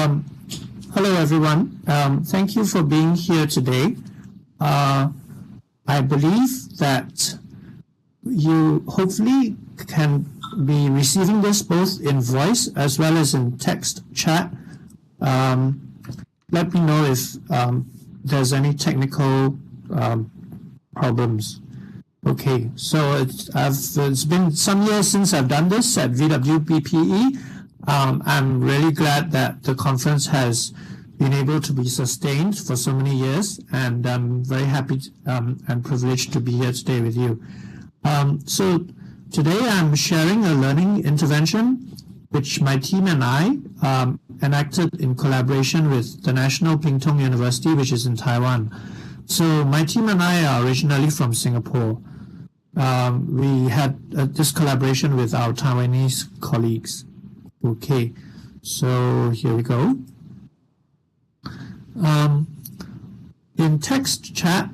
Hello, everyone. Thank you for being here today. I believe that you hopefully can be receiving this both in voice as well as in text chat. Let me know if there's any technical problems. Okay, so it's been some years since I've done this at VWBPE. I'm really glad that the conference has been able to be sustained for so many years, and I'm very happy and privileged to be here today with you. So today I'm sharing a learning intervention which my team and I enacted in collaboration with the National Ping Tung University, which is in Taiwan. So my team and I are originally from Singapore. We had this collaboration with our Taiwanese colleagues. Okay, so here we go. In text chat,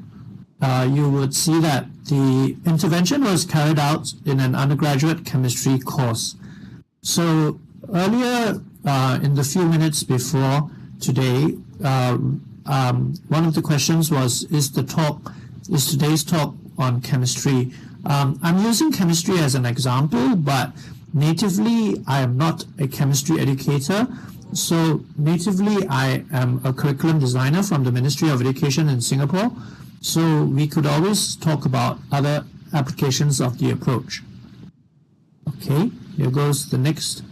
you would see that the intervention was carried out in an undergraduate chemistry course. So earlier, in the few minutes before today, one of the questions was, is today's talk on chemistry? I'm using chemistry as an example, but natively, I am not a chemistry educator. So natively, I am a curriculum designer from the Ministry of Education in Singapore. So we could always talk about other applications of the approach. Okay, here goes the next.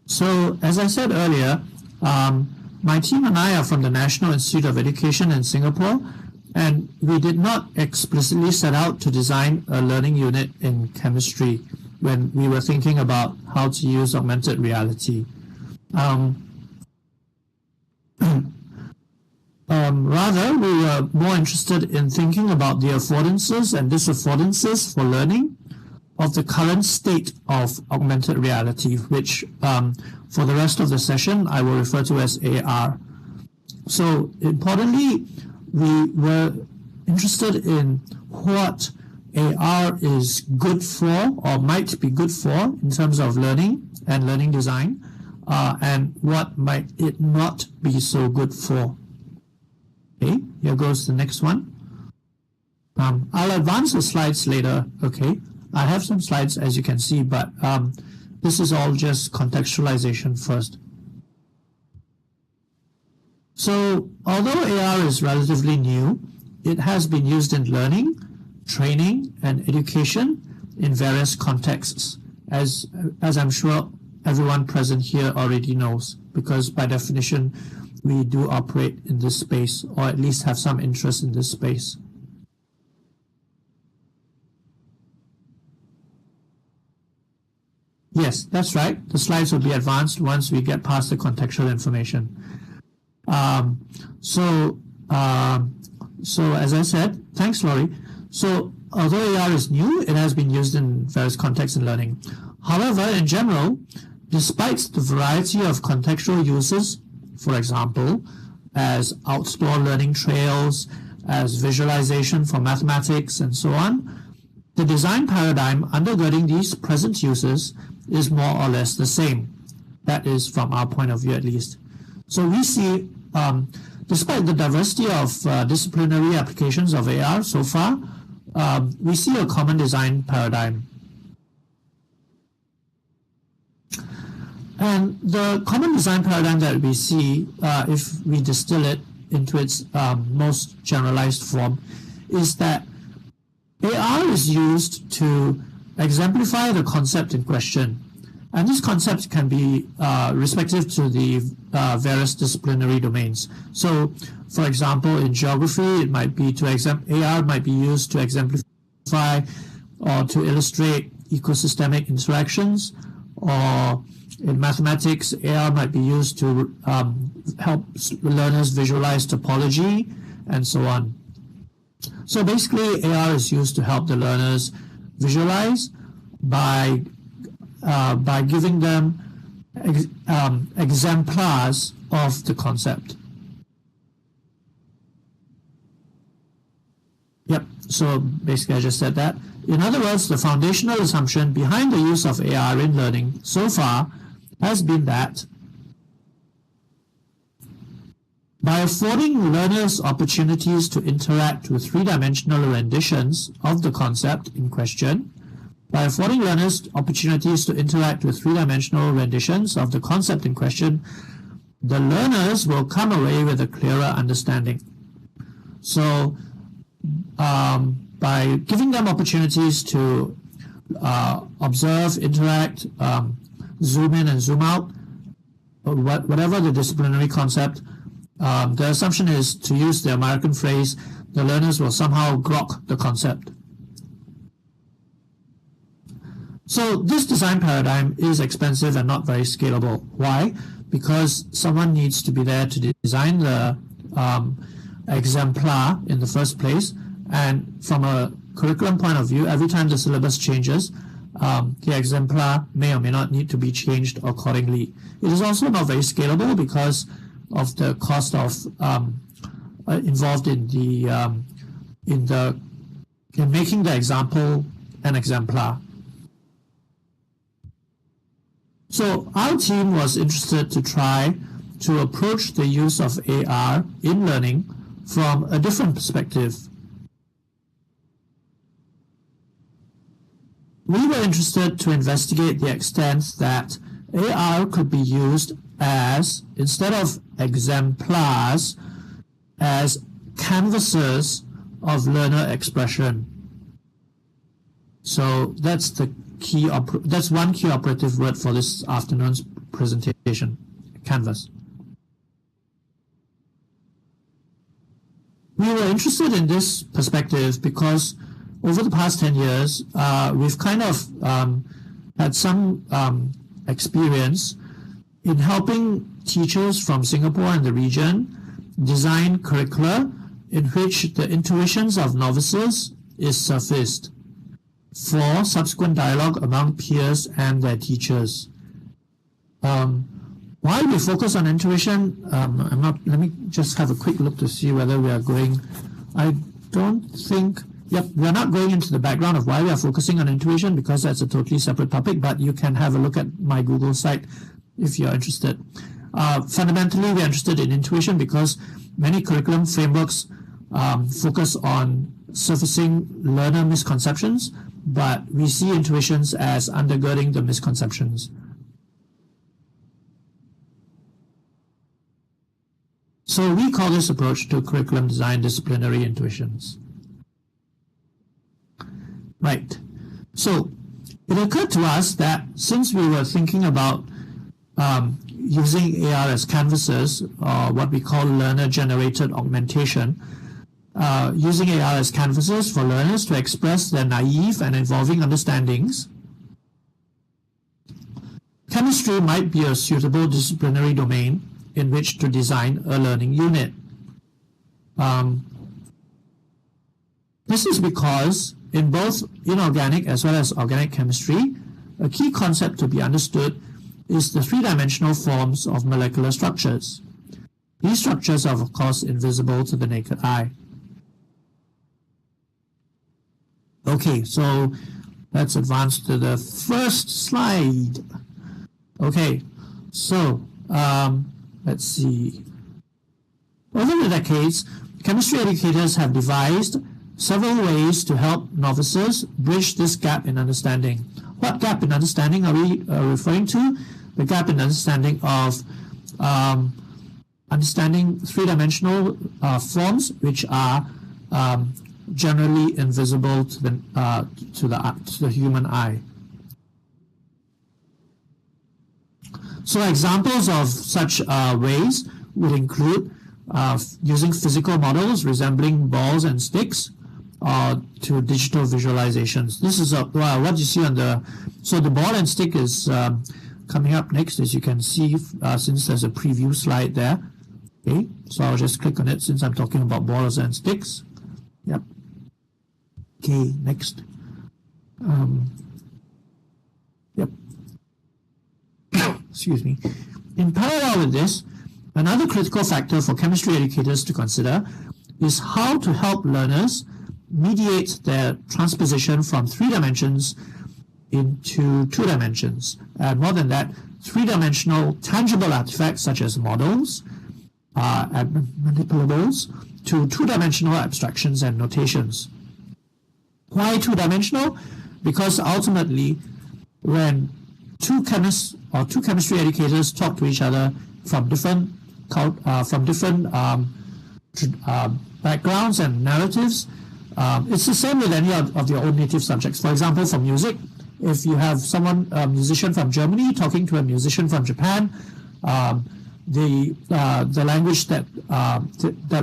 So as I said earlier, my team and I are from the National Institute of Education in Singapore, and we did not explicitly set out to design a learning unit in chemistry when we were thinking about how to use augmented reality. Rather, we were more interested in thinking about the affordances and disaffordances for learning of the current state of augmented reality, which for the rest of the session, I will refer to as AR. So importantly, we were interested in what AR is good for or might be good for in terms of learning and learning design, and what might it not be so good for. Okay, here goes the next one. I'll advance the slides later, okay? I have some slides, as you can see, but this is all just contextualization first. So, although AR is relatively new, it has been used in learning, training, and education in various contexts, as I'm sure everyone present here already knows, because by definition, we do operate in this space, or at least have some interest in this space. Yes, that's right. The slides will be advanced once we get past the contextual information. So as I said, thanks, Laurie. So although AR is new, it has been used in various contexts in learning. However, in general, despite the variety of contextual uses, for example, as outdoor learning trails, as visualization for mathematics, and so on, the design paradigm undergirding these present uses is more or less the same. That is from our point of view, at least. So we see, despite the diversity of disciplinary applications of AR so far, we see a common design paradigm. And the common design paradigm that we see, if we distill it into its most generalized form, is that AR is used to exemplify the concept in question. And this concept can be respective to the various disciplinary domains. So, for example, in geography, it might be AR might be used to exemplify or to illustrate ecosystemic interactions, or in mathematics, AR might be used to help learners visualize topology, and so on. So basically, AR is used to help the learners visualize by giving them exemplars of the concept. Yep, so basically I just said that. In other words, the foundational assumption behind the use of AR in learning so far has been that By affording learners opportunities to interact with three-dimensional renditions of the concept in question, the learners will come away with a clearer understanding. So, by giving them opportunities to observe, interact, zoom in and zoom out, whatever the disciplinary concept, the assumption is, to use the American phrase, the learners will somehow grok the concept. So this design paradigm is expensive and not very scalable. Why? Because someone needs to be there to design the exemplar in the first place, and from a curriculum point of view, every time the syllabus changes, the exemplar may or may not need to be changed accordingly. It is also not very scalable because of the cost of involved in making the example an exemplar. So our team was interested to try to approach the use of AR in learning from a different perspective. We were interested to investigate the extent that AR could be used as, instead of exemplars, as canvases of learner expression. So that's the key. That's one key operative word for this afternoon's presentation: canvas. We were interested in this perspective because over the past 10 years, we've kind of had some experience in helping teachers from Singapore and the region design curricula in which the intuitions of novices is surfaced for subsequent dialogue among peers and their teachers. While we focus on intuition, let me just have a quick look to see whether we are going. I don't think. Yep, we're not going into the background of why we are focusing on intuition because that's a totally separate topic, but you can have a look at my Google site if you're interested. Fundamentally, we're interested in intuition because many curriculum frameworks focus on surfacing learner misconceptions, but we see intuitions as undergirding the misconceptions. So we call this approach to curriculum design disciplinary intuitions. Right. So it occurred to us that since we were thinking about using AR as canvases, or what we call learner-generated augmentation, using AR as canvases for learners to express their naive and evolving understandings, chemistry might be a suitable disciplinary domain in which to design a learning unit. This is because in both inorganic as well as organic chemistry, a key concept to be understood is the three-dimensional forms of molecular structures. These structures are, of course, invisible to the naked eye. Okay, so let's advance to the first slide. Okay, so let's see. Over the decades, chemistry educators have devised several ways to help novices bridge this gap in understanding. What gap in understanding are we referring to? The gap in understanding of understanding three-dimensional forms which are generally invisible to the human eye. So examples of such ways would include using physical models resembling balls and sticks to digital visualizations. This is what you see on the. So the ball and stick is coming up next, as you can see, since there's a preview slide there. Okay, so I'll just click on it since I'm talking about balls and sticks. Yep. Okay, next. Yep. Excuse me. In parallel with this, another critical factor for chemistry educators to consider is how to help learners mediate their transposition from 3 dimensions into 2 dimensions. And more than that, 3-dimensional tangible artifacts such as models and manipulables to two-dimensional abstractions and notations. Why two-dimensional? Because ultimately, when two chemists or two chemistry educators talk to each other from different backgrounds and narratives, it's the same with any of your own native subjects. For example, for music, if you have a musician from Germany talking to a musician from Japan, the language that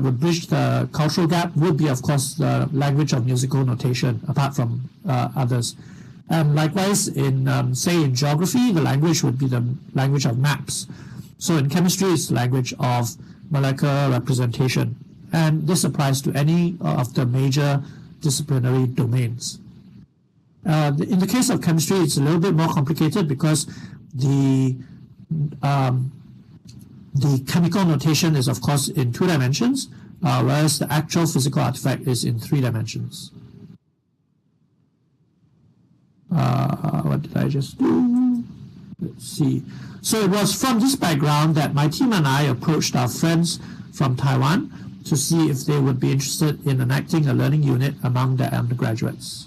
would bridge the cultural gap would be, of course, the language of musical notation, apart from others. And likewise, say in geography, the language would be the language of maps. So in chemistry, it's the language of molecular representation. And this applies to any of the major disciplinary domains. In the case of chemistry, it's a little bit more complicated because the chemical notation is, of course, in 2 dimensions, whereas the actual physical artifact is in 3 dimensions. What did I just do? Let's see. So it was from this background that my team and I approached our friends from Taiwan to see if they would be interested in enacting a learning unit among their undergraduates.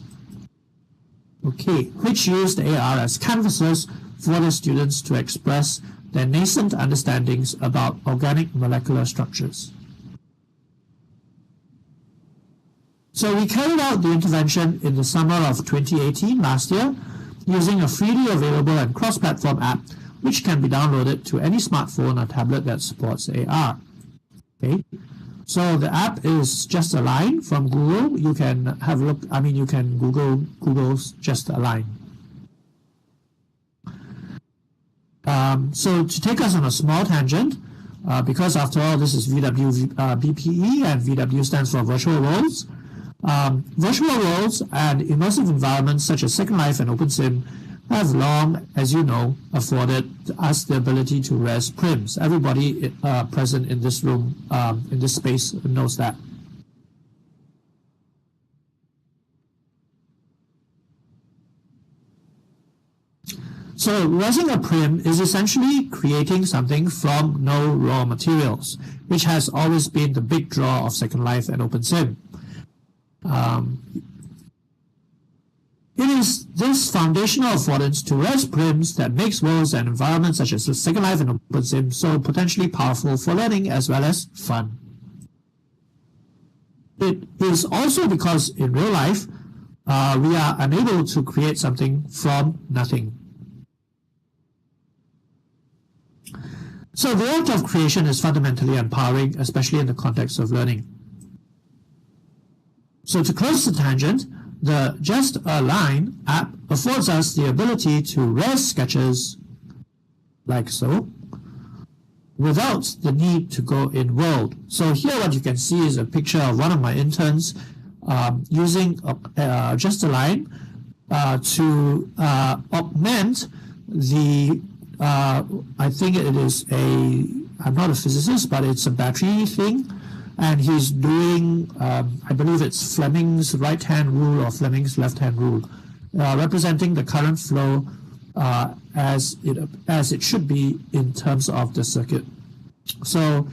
Okay, which used AR as canvases for the students to express their nascent understandings about organic molecular structures. So we carried out the intervention in the summer of 2018, last year, using a freely available and cross-platform app which can be downloaded to any smartphone or tablet that supports AR. Okay, so the app is Just Align from Google. You can have a look. You can Google's Just Align. So to take us on a small tangent, because after all this is VWBPE and VW stands for virtual worlds. Virtual worlds and immersive environments such as Second Life and OpenSim have long, as you know, afforded us the ability to res prims. Everybody present in this room, in this space, knows that. So resing a prim is essentially creating something from no raw materials, which has always been the big draw of Second Life and OpenSim. It is this foundational affordance to res prims that makes worlds and environments such as Second Life and OpenSim so potentially powerful for learning as well as fun. It is also because in real life, we are unable to create something from nothing. So the act of creation is fundamentally empowering, especially in the context of learning. So to close the tangent, the Just Align app affords us the ability to res sketches like so, without the need to go in world. So here what you can see is a picture of one of my interns using Just Align to augment the, I think it is I'm not a physicist, but it's a battery thing. And he's doing, I believe it's Fleming's right-hand rule or Fleming's left-hand rule, representing the current flow as it should be in terms of the circuit. So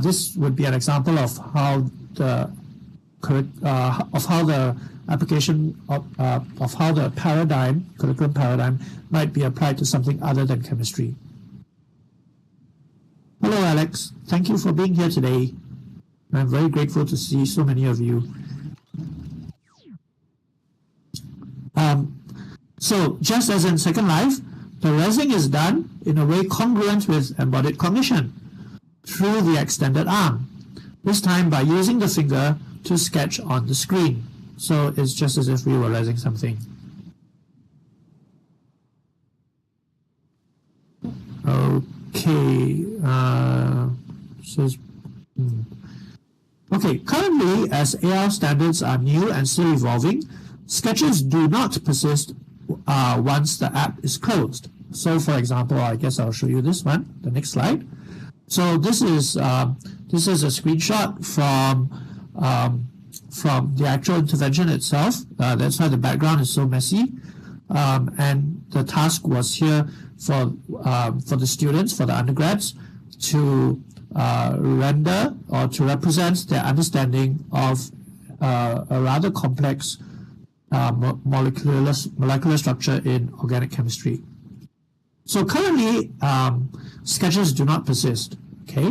this would be an example of how the application of how the curriculum paradigm might be applied to something other than chemistry. Hello, Alex. Thank you for being here today. I'm very grateful to see so many of you. So just as in Second Life, the resing is done in a way congruent with embodied cognition through the extended arm, this time by using the finger to sketch on the screen. So it's just as if we were resing something. Okay. Okay, currently, as AR standards are new and still evolving, sketches do not persist once the app is closed. So, for example, I guess I'll show you this one, the next slide. So this is a screenshot from the actual intervention itself. That's why the background is so messy. And the task was here for the students, for the undergrads, to render or to represent their understanding of a rather complex molecular structure in organic chemistry. So currently, sketches do not persist. Okay,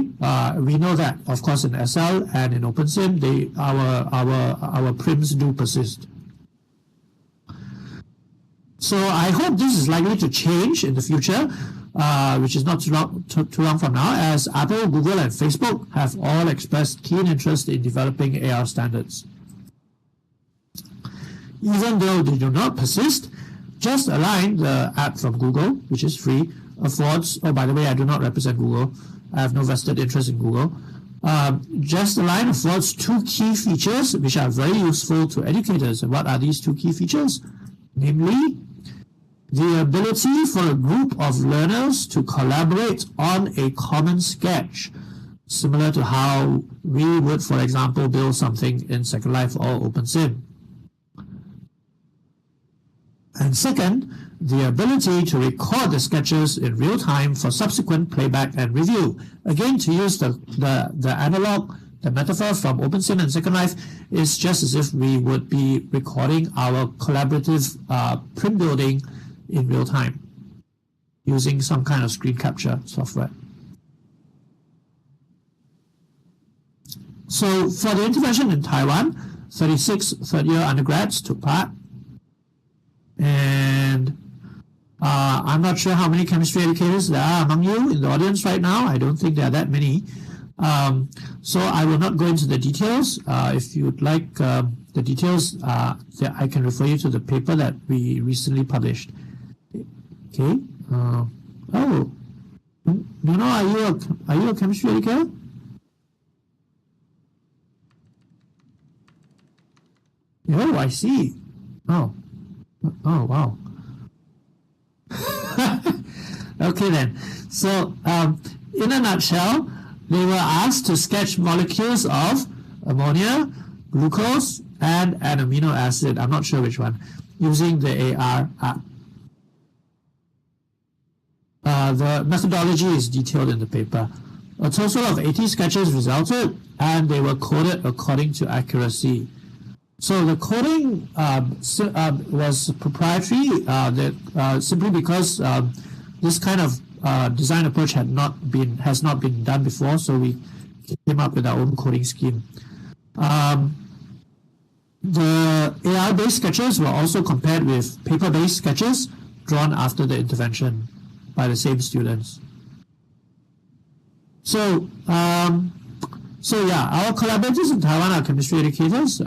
we know that, of course, in SL and in OpenSim, our prims do persist. So I hope this is likely to change in the future, which is not too long from now, as Apple, Google, and Facebook have all expressed keen interest in developing AR standards. Even though they do not persist, Just Align, the app from Google, which is free, affords, oh, by the way, I do not represent Google. I have no vested interest in Google. Just Align affords two key features which are very useful to educators. And what are these two key features? Namely, the ability for a group of learners to collaborate on a common sketch, similar to how we would, for example, build something in Second Life or OpenSim. And second, the ability to record the sketches in real time for subsequent playback and review. Again, to use the analog, the metaphor from OpenSim and Second Life, is just as if we would be recording our collaborative print building in real time using some kind of screen capture software. So for the intervention in Taiwan, 36 third-year undergrads took part. And I'm not sure how many chemistry educators there are among you in the audience right now. I don't think there are that many. So I will not go into the details. If you would like the details, I can refer you to the paper that we recently published. Okay. Oh, no, are you a chemistry educator? Oh, I see. Oh, wow. Okay then. So, in a nutshell, they were asked to sketch molecules of ammonia, glucose, and an amino acid. I'm not sure which one, using the AR app. The methodology is detailed in the paper. A total of 80 sketches resulted, and they were coded according to accuracy. So the coding was proprietary, simply because this kind of design approach has not been done before. So we came up with our own coding scheme. The AR-based sketches were also compared with paper-based sketches drawn after the intervention by the same students. So yeah, our collaborators in Taiwan are chemistry educators.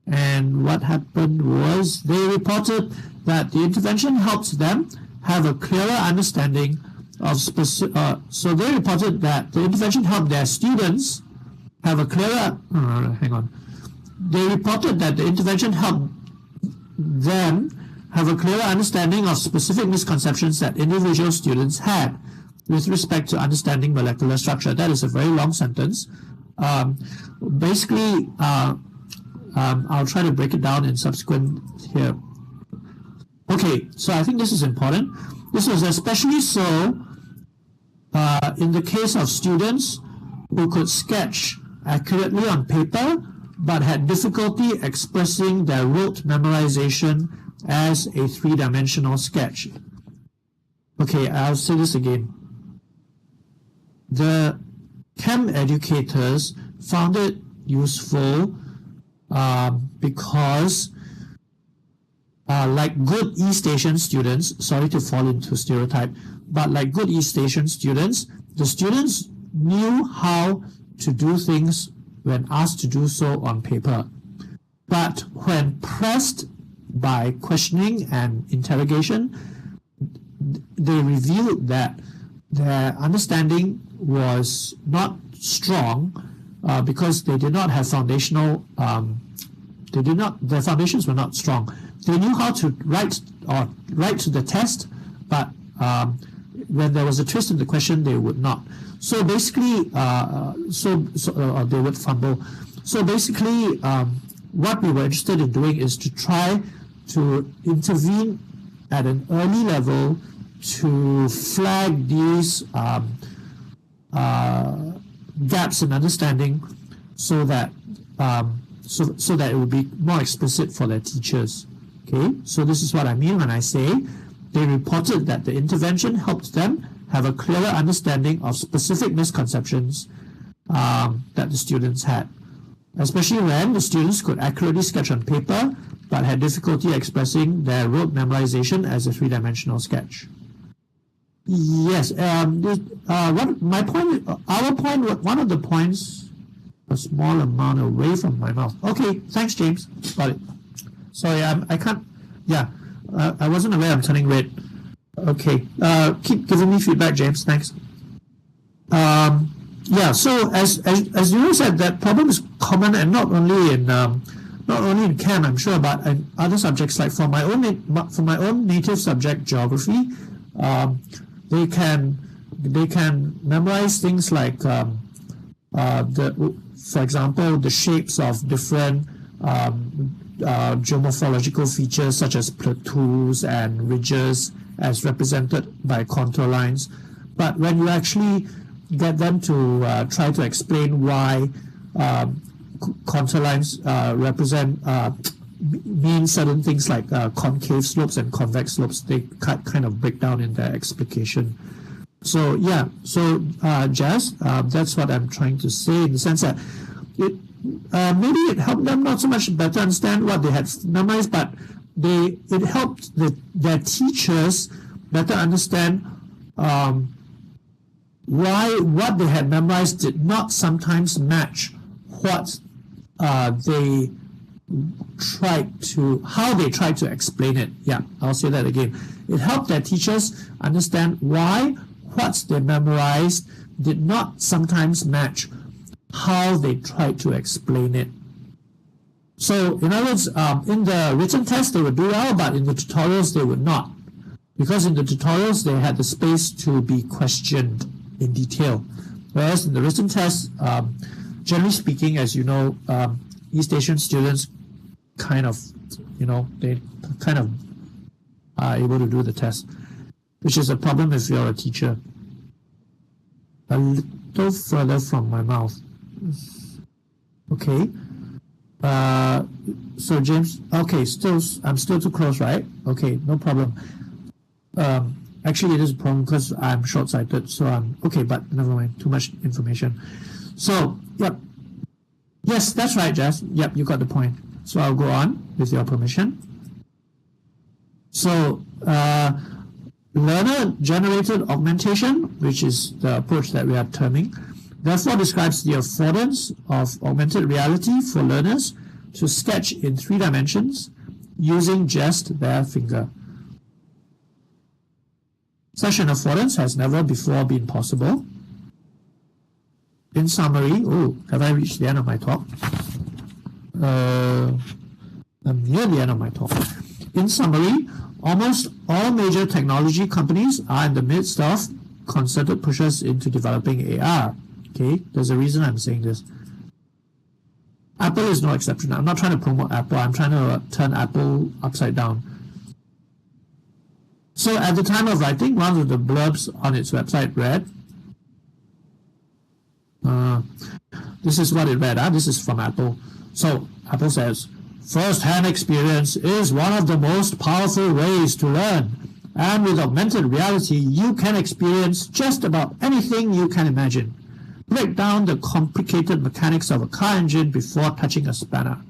And what happened was they reported that the intervention helped them have a clearer understanding of so they reported that the intervention helped their students have a clearer, They reported that the intervention helped them have a clearer understanding of specific misconceptions that individual students had with respect to understanding molecular structure. That is a very long sentence. Basically, I'll try to break it down in subsequent here. Okay, so I think this is important. This was especially so in the case of students who could sketch accurately on paper but had difficulty expressing their rote memorization as a three-dimensional sketch. Okay, I'll say this again. The chem educators found it useful because like good East Asian students, sorry to fall into stereotype, but like good East Asian students, the students knew how to do things when asked to do so on paper. But when pressed by questioning and interrogation, they revealed that their understanding was not strong because they did not have foundational, their foundations were not strong. They knew how to write to the test, but when there was a twist in the question, they would not. So basically, they would fumble. So basically, what we were interested in doing is to try to intervene at an early level to flag these gaps in understanding so that so that it will be more explicit for their teachers. Okay, so this is what I mean when I say they reported that the intervention helped them have a clearer understanding of specific misconceptions that the students had, especially when the students could accurately sketch on paper but had difficulty expressing their rote memorization as a three-dimensional sketch. Yes, what my point, our point, one of the points, a small amount away from my mouth. Okay, thanks, James. Got it. Sorry, I can't. Yeah, I wasn't aware I'm turning red. Okay, keep giving me feedback, James. Thanks. Yeah. So as you said, that problem is common, and not only in Chem, I'm sure, but in other subjects. Like for my own native subject, geography, they can memorize things like for example, the shapes of different geomorphological features such as plateaus and ridges as represented by contour lines. But when you actually get them to try to explain why contour lines mean certain things like concave slopes and convex slopes, they kind of break down in their explication. So yeah, so Jazz, that's what I'm trying to say, in the sense that maybe it helped them not so much better understand what they had memorized, but it helped their teachers better understand why what they had memorized did not sometimes match what how they tried to explain it. Yeah, I'll say that again. It helped their teachers understand why what they memorized did not sometimes match how they tried to explain it. So, in other words, in the written test they would do well, but in the tutorials they would not. Because in the tutorials they had the space to be questioned in detail. Whereas in the written test, generally speaking, as you know, East Asian students kind of, they kind of are able to do the test, which is a problem if you're a teacher. A little further from my mouth. Okay. So James, okay, I'm still too close, right? Okay, no problem. Actually, it is a problem because I'm short-sighted, so I'm okay, but never mind, too much information. So, yep. Yes, that's right, Jess. Yep, you got the point. So I'll go on with your permission. So, learner-generated augmentation, which is the approach that we are terming, therefore describes the affordance of augmented reality for learners to sketch in 3 dimensions using just their finger. Such an affordance has never before been possible. In summary, have I reached the end of my talk? I'm near the end of my talk. In summary, almost all major technology companies are in the midst of concerted pushes into developing AR. Okay, there's a reason I'm saying this. Apple is no exception. I'm not trying to promote Apple. I'm trying to turn Apple upside down. So at the time of writing, one of the blurbs on its website read, this is what it read. This is from Apple. So Apple says, first-hand experience is one of the most powerful ways to learn. And with augmented reality, you can experience just about anything you can imagine. Break down the complicated mechanics of a car engine before touching a spanner.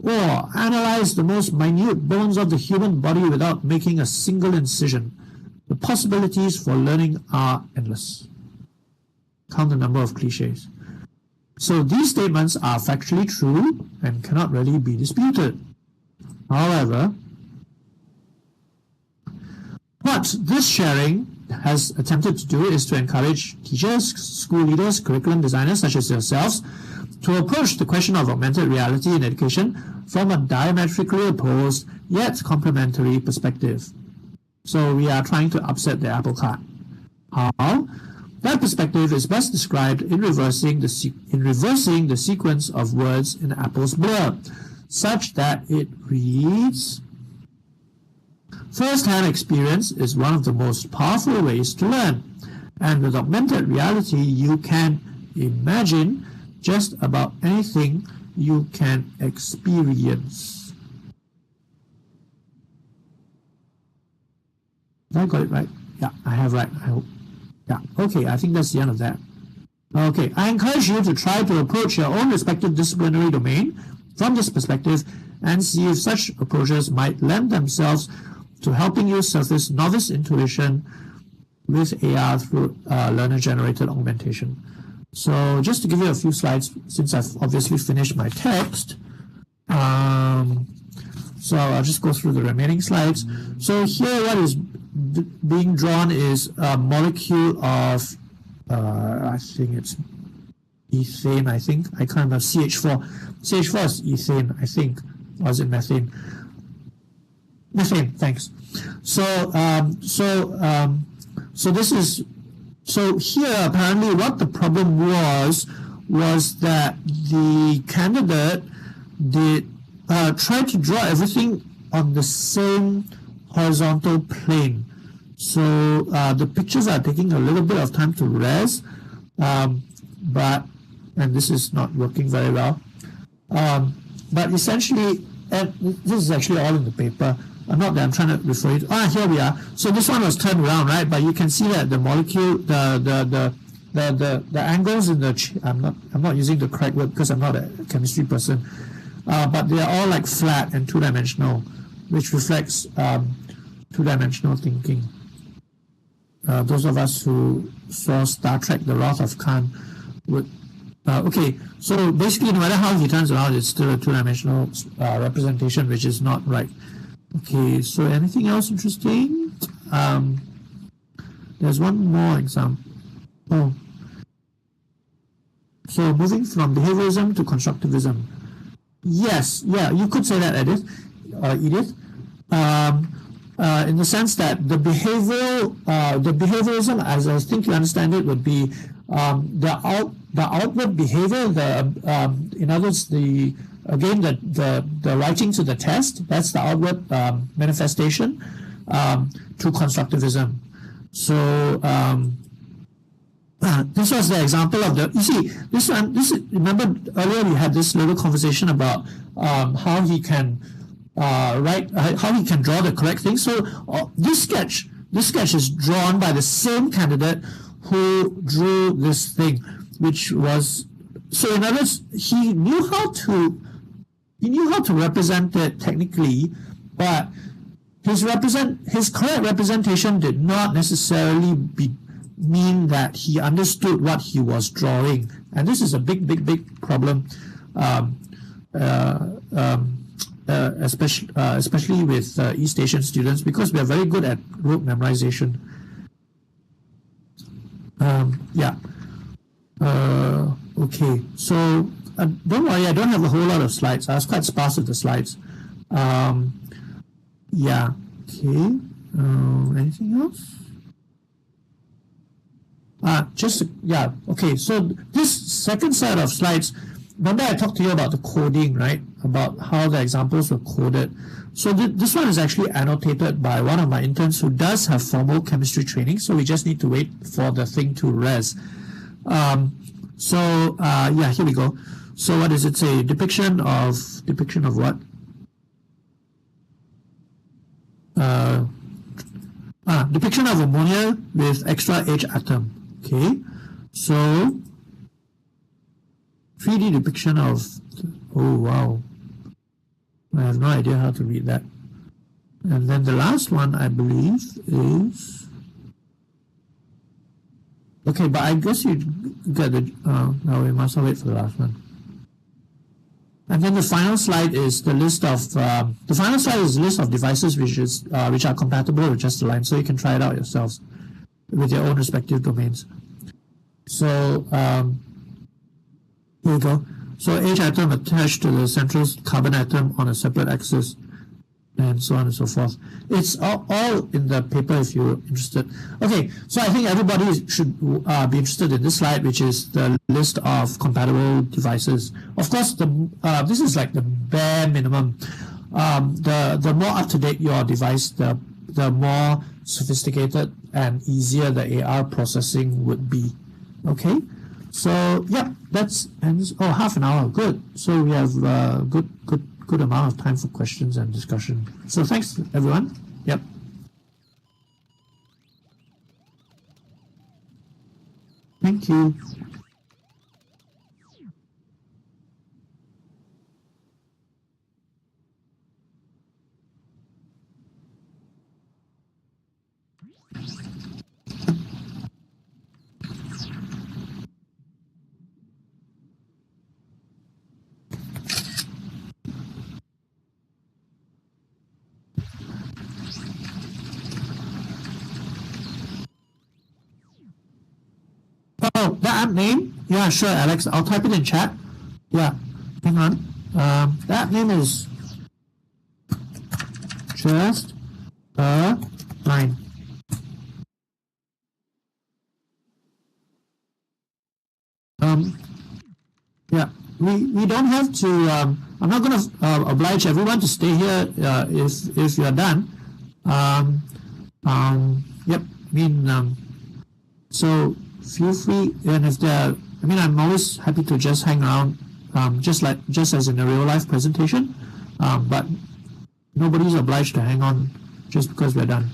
Or analyze the most minute bones of the human body without making a single incision. The possibilities for learning are endless. Count the number of cliches. So these statements are factually true and cannot really be disputed. However, what this sharing has attempted to do is to encourage teachers, school leaders, curriculum designers such as yourselves to approach the question of augmented reality in education from a diametrically opposed yet complementary perspective. So we are trying to upset the apple cart. How? That perspective is best described in reversing the sequence of words in Apple's blurb, such that it reads, first-hand experience is one of the most powerful ways to learn. And with augmented reality, you can imagine just about anything you can experience. Did I got it right? Yeah, I have right, I hope. Yeah, okay, I think that's the end of that. Okay, I encourage you to try to approach your own respective disciplinary domain from this perspective and see if such approaches might lend themselves to helping you surface novice intuition with AR through learner-generated augmentation. So just to give you a few slides, since I've obviously finished my text, so I'll just go through the remaining slides. So here what is being drawn is a molecule of, I think it's ethane, I can't remember, CH4. CH4 is ethane, I think, or is it methane? Methane, thanks. So this is, so here apparently what the problem was that the candidate did try to draw everything on the same horizontal plane. So the pictures are taking a little bit of time to res, and this is not working very well. But essentially, and this is actually all in the paper. Not that I'm trying to refer it. Here we are. So this one was turned around, right? But you can see that the molecule, the angles in the I'm not using the correct word because I'm not a chemistry person. But they are all like flat and two-dimensional, which reflects two-dimensional thinking. Those of us who saw Star Trek: The Wrath of Khan would. Okay, so basically, no matter how he turns around, it's still a two-dimensional representation, which is not right. Okay, so anything else interesting? There's one more example. Oh. So moving from behaviorism to constructivism. Yes, yeah, you could say that, Edith. In the sense that the behaviorism, as I think you understand it, would be the outward behavior. In other words, the writing to the test. That's the outward manifestation to constructivism. So this was the example of the. You see, this one. Remember earlier we had this little conversation about how he can how he can draw the correct thing. So this sketch is drawn by the same candidate who drew this thing, which was, so in other words, he knew how to represent it technically, but his correct representation did not necessarily mean that he understood what he was drawing, and this is a big problem, especially with East Asian students, because we are very good at rote memorization. Okay, so don't worry, I don't have a whole lot of slides. I was quite sparse with the slides. Yeah, okay. Anything else? Okay, so this second set of slides, remember I talked to you about the coding, right? About how the examples were coded. So this one is actually annotated by one of my interns who does have formal chemistry training, so we just need to wait for the thing to res. Here we go. So what does it say? Depiction of what? Depiction of ammonia with extra H atom. Okay, so 3D depiction of, oh wow, I have no idea how to read that. And then the last one, I believe, is, okay, but I guess you get the, no, we must wait for the last one. And then the final slide is the list of, a list of devices which are compatible with Just Align, so you can try it out yourselves with your own respective domains. So, here we go. So H atom attached to the central carbon atom on a separate axis, and so on and so forth. It's all in the paper if you're interested. Okay, so I think everybody should be interested in this slide, which is the list of compatible devices. Of course, this is like the bare minimum. The more up to date your device, the the more sophisticated and easier the AR processing would be. Okay, so yeah, that's ends. Oh, half an hour, good. So we have good amount of time for questions and discussion. So thanks everyone. Yep. Thank you. Oh, the app name? Yeah, sure, Alex. I'll type it in chat. Yeah, hang on. The app name is just a line. Yeah, we don't have to. I'm not going to oblige everyone to stay here if you're done. Yep. I mean, so feel free, and if there, I mean, I'm always happy to just hang around, just as in a real life presentation. But nobody's obliged to hang on just because we're done.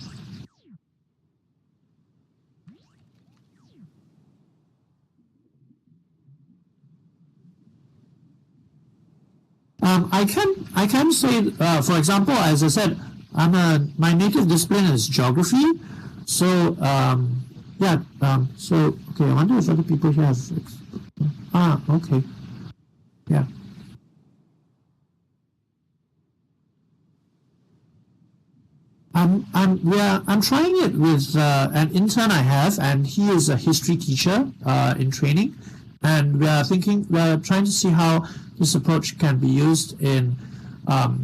I can say, for example, as I said, my native discipline is geography. So yeah. So okay, I wonder if other people here have. Okay. Yeah. I'm trying it with an intern I have, and he is a history teacher in training, and we're trying to see how this approach can be used in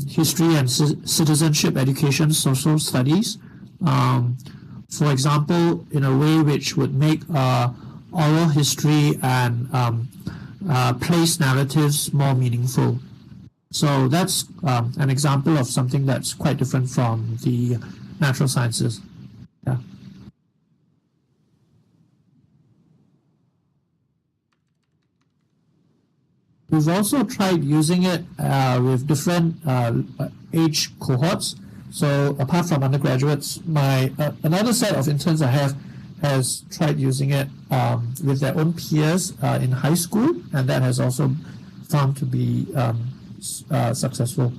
history and citizenship education, social studies. For example, in a way which would make oral history and place narratives more meaningful. So that's an example of something that's quite different from the natural sciences. Yeah. We've also tried using it with different age cohorts. So apart from undergraduates, another set of interns I have has tried using it with their own peers in high school, and that has also found to be successful.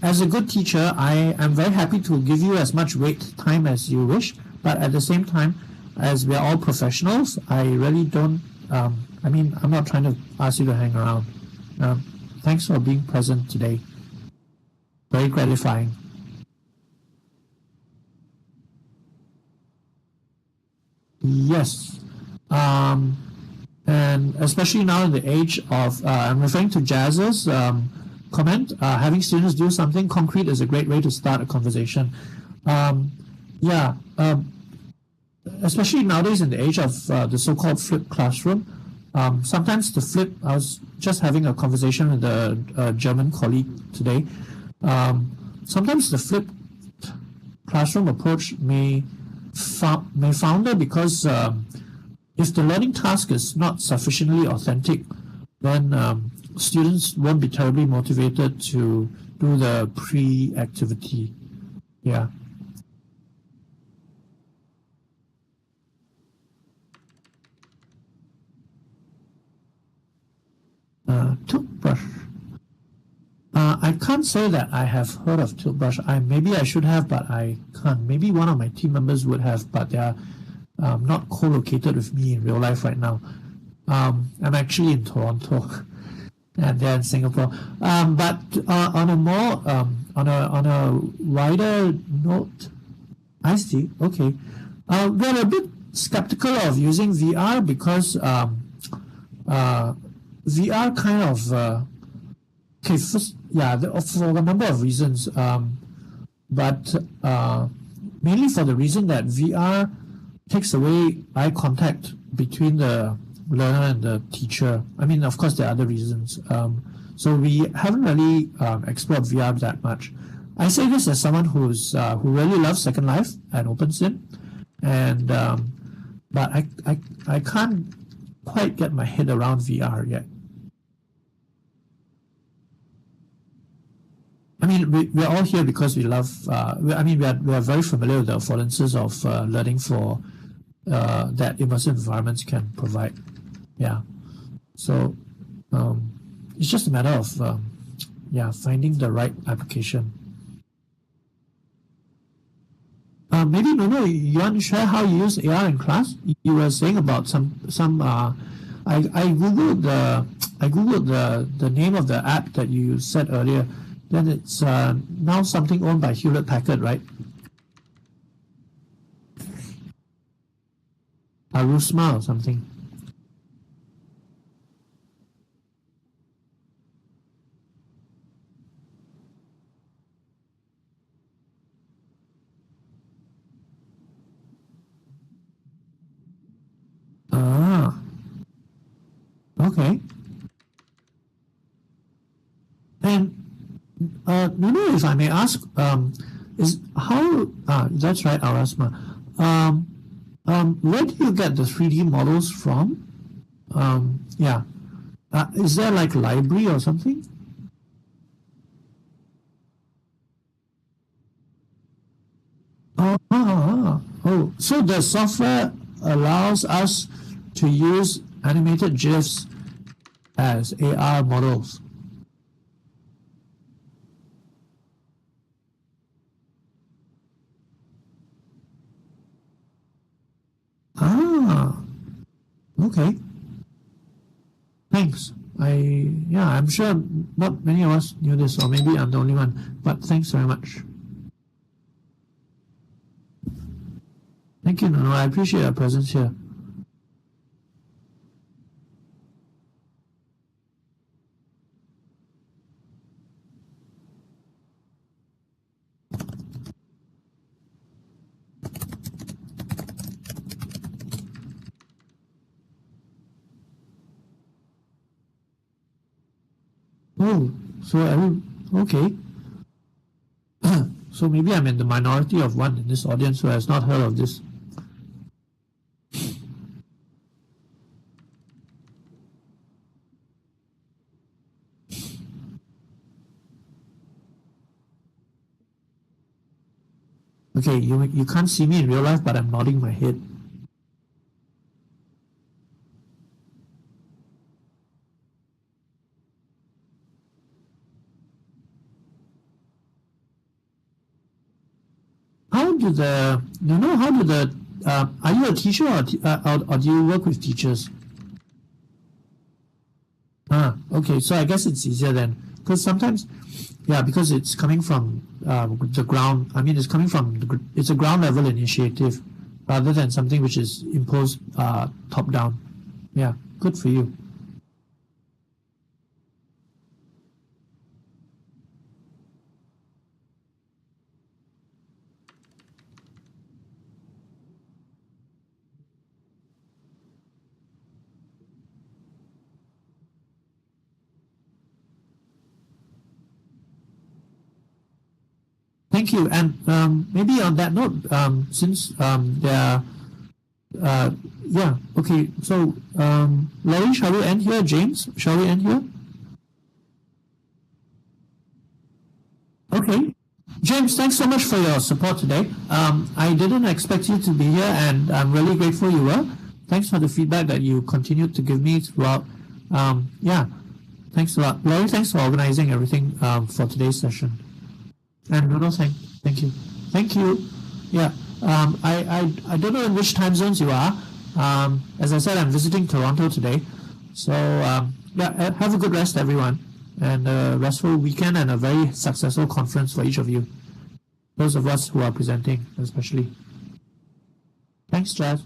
As a good teacher, I am very happy to give you as much wait time as you wish, but at the same time, as we're all professionals, I really don't, I mean, I'm not trying to ask you to hang around. Thanks for being present today. Very gratifying. Yes. And especially now in the age of, I'm referring to Jazz's comment, having students do something concrete is a great way to start a conversation. Yeah, especially nowadays in the age of the so-called flipped classroom. Sometimes the flip, I was just having a conversation with a German colleague today. Sometimes the flipped classroom approach may founder because if the learning task is not sufficiently authentic, then students won't be terribly motivated to do the pre-activity. Yeah. Toothbrush. I can't say that I have heard of toothbrush. Maybe I should have, but I can't. Maybe one of my team members would have, but they are not co-located with me in real life right now. I'm actually in Toronto, and they're in Singapore. But on a more on a wider note, I see. Okay, we're a bit skeptical of using VR because VR kind of Okay, first, yeah, for a number of reasons, but mainly for the reason that VR takes away eye contact between the learner and the teacher. I mean, of course, there are other reasons. So we haven't really explored VR that much. I say this as someone who really loves Second Life and OpenSim, and but I can't quite get my head around VR yet. I mean, we're all here because we love, we are very familiar with the affordances of learning for that immersive environments can provide. Yeah. So it's just a matter of, finding the right application. Maybe, no, you want to share how you use AR in class? You were saying about some I googled the name of the app that you said earlier. Then it's now something owned by Hewlett Packard, right? Arusma or something. Ah, okay. And Nuno, if I may ask, is how that's right, Arasma. Where do you get the 3D models from? Is there like a library or something? Oh, so the software allows us to use animated GIFs as AR models. Okay. Thanks. I'm sure not many of us knew this, or maybe I'm the only one, but thanks very much. Thank you, Nuno. I appreciate your presence here. Oh, okay. So maybe I'm in the minority of one in this audience who has not heard of this. Okay, you can't see me in real life, but I'm nodding my head. How do the are you a teacher or do you work with teachers? Okay, so I guess it's easier then, because sometimes, because it's coming from the ground. I mean, it's a ground level initiative rather than something which is imposed top down. Yeah, good for you. Thank you. And maybe on that note, since there are, okay. So, Laurie, shall we end here? James, shall we end here? Okay. James, thanks so much for your support today. I didn't expect you to be here, and I'm really grateful you were. Thanks for the feedback that you continued to give me throughout. Thanks a lot. Laurie, thanks for organizing everything for today's session. And Bruno, thank you. Thank you. Yeah. I don't know in which time zones you are. As I said, I'm visiting Toronto today. So, have a good rest, everyone. And a restful weekend and a very successful conference for each of you. Those of us who are presenting, especially. Thanks, Jazz.